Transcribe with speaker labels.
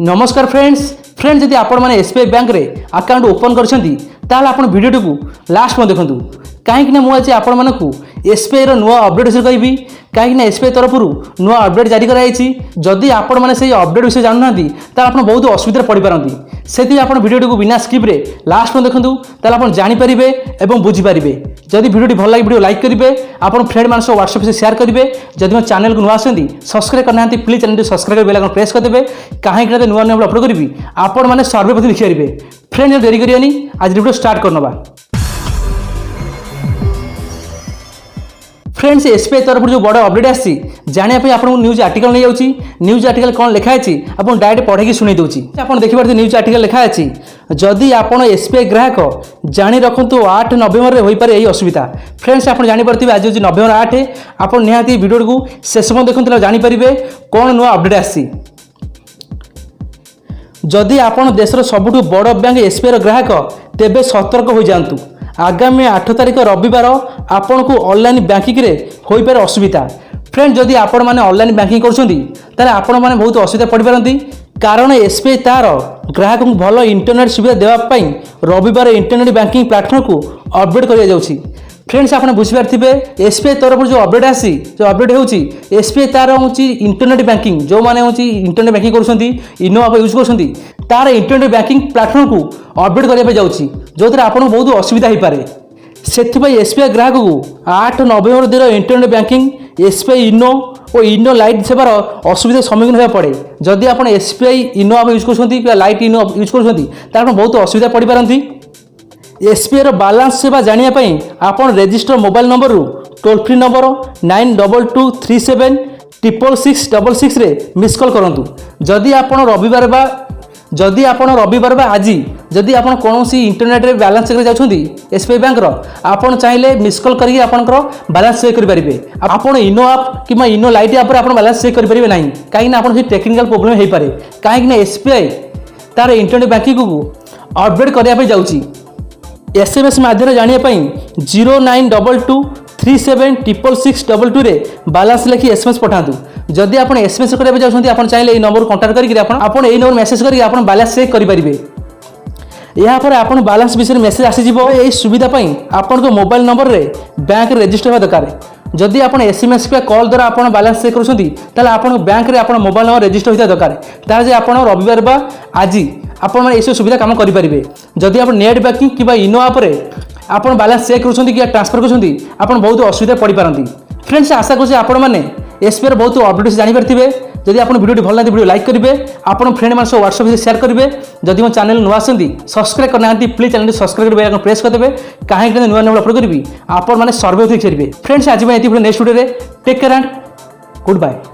Speaker 1: नमस्कार फ्रेंड्स जदि आपण मैंने एसबीआई बैंक रे अकाउंट ओपन कर वीडियो को लास्ट में देखूँ कहीं मुझे आपण मानक एसबीआई नुआ अपडेट विषय कहि कहीं एसबीआई तरफ नुआ अपडेट जारी कराई जदि आपण मैंने से अपडेट विषय जानना आप बहुत असुविधा पड़ पारती से आप वीडियो को बिना स्किप रे लास्ट में देखूँ आप जानीपारे और बुझीपारे जदि वीडियो भल लगे वीडियो लाइक करेंगे आप फ्रेंड मान व्हाट्सएप से शेयर करेंगे जदि मो चैनल को नुआ आसती सब्सक्राइब करना प्लीज चैनल सब्सक्राइब कर बेल आइकन प्रेस करदे कहीं नुआ नुआ अपलोड करी आपण मैंने सर्वे प्रति लिखिपारे फ्रेंड देरी करियानी आज वीडियो स्टार्ट करनवा। फ्रेंड्स एसबीआई तरफ जो बड़ अपडेट आसी जानापी आपको न्यूज आर्टिकल नहीं जाऊँगी न्यूज आर्टिकल कौन लिखाई आपको डायरेक्ट पढ़े शुणी दूसरी आप देखिए न्यूज आर्टिकल लिखाई जदि आप एसबीआई ग्राहक जाणी रखु 8 नवेम्बर में हो पारे यही असुविधा। फ्रेंड्स आप जानीपारे आज हूँ नवेम्बर 8 आप निहाती वीडियो को शेष देखते जानीपारे कौन नुआ अपडेट आसी। जदि आप देशर सबुठ बड़ बैंक एसबीआई ग्राहक तेबे सतर्क हो जातु आगामी 8 तारिख रविवार आपण को ऑनलाइन बैंकिंग रे हो पारे असुविधा। फ्रेंड जदि आपण मैंने ऑनलाइन बैंकिंग कर आपण मैंने बहुत असुविधा पड़ पारती कारण एसबीआई तार ग्राहक को भल इंटरनेट सुविधा देवाई रविवार इंटरनेट बैंकिंग प्लाटफर्म को अपडेट कर जाऊँगी। फ्रेंड्स आप बुझीपारे एसबीआई तरफ जो अपडेट आसी जो अपडेट होची एसबीआई तार हूँ इंटरनेट बैंकिंग जो मैंने हूँ इंटरनेट बैंकिंग कर इनो आप यूज कर तार इंटरनेट बैंकिंग प्लाटफर्म को अपडेट करने जाऊँगी जो आपको बहुत असुविधा हो पाए से एसबीआई ग्राहक को 8 नवेम्बर दिन इंटरनेट बैंकिंग एसबीआई इनो और इनो लाइट सेवार असुविधा सम्मुखीन होगा पड़े जदि आप एसबीआई इनो आप यूज कर लाइट इनो यूज कर बहुत असुविधा पड़ पारती। एसबीआई बालांस सेवा जानापी आप register mobile number toll free number 9223766666 रे मिस कॉल करूँ जदि आप रविवार आज जदि आप कौन इंटरनेट रे बैलेंस चेक जाऊँगी एसबीआई बैंक आप चाहिए मिस कॉल करके आपंकर बैलेंस चेक करेंगे आप इनो आप कि इनो लाइट आप बैलेंस चेक करेंगे ना कहीं आप टेक्निकल प्रोब्लेम हो पाए कहीं एसबीआई तार इंटरनेट बैंकिंग को अपडेट करने जाऊँगी। एसएमएस माध्यम जानापी 092237666622 रे बालांस लिखि एसएमएस पठातु जदि आप एसएमएस करने चाहते आप चाहिए नंबर कंटाक्ट करके नंबर मेसेज करके बालांस चेक करेंगे यापर आप बालांस विषय मेसेज आसीज यही सुविधा आपन मोबाइल नंबर रे बैंक रेजिस्टर होगा दरकार जदि आप एसएमएस पे कॉल द्वारा आप बालांस चेक कर बैंक रे मोबाइल नंबर रेजिस्टर होता दरकार तार आप रविवार बा आज आप ये सुविधा काम करेंगे जदि आप नेट बैंकिंग कि इनो आप बालांस चेक कर ट्रांसफर कर बहुत असुविधा पड़ पारती। फ्रेंड्स आशा कर एसबीआई बहुत अपडेट जानीपारे जदि आप वीडियो भल लगे वीडियो लाइक करेंगे आप फ्रेंड मान व्हाट्सएप से शेयर करेंगे जदि मो चैनल नुआ आसती सब्सक्राइब करना प्लीज चैनल सब्सक्राइब कर बेल आइकन प्रेस करदे कहीं नुआ नुआ अपलोड करी आप सर्वे करेंगे। फ्रेंड्स आज next video take care and good bye.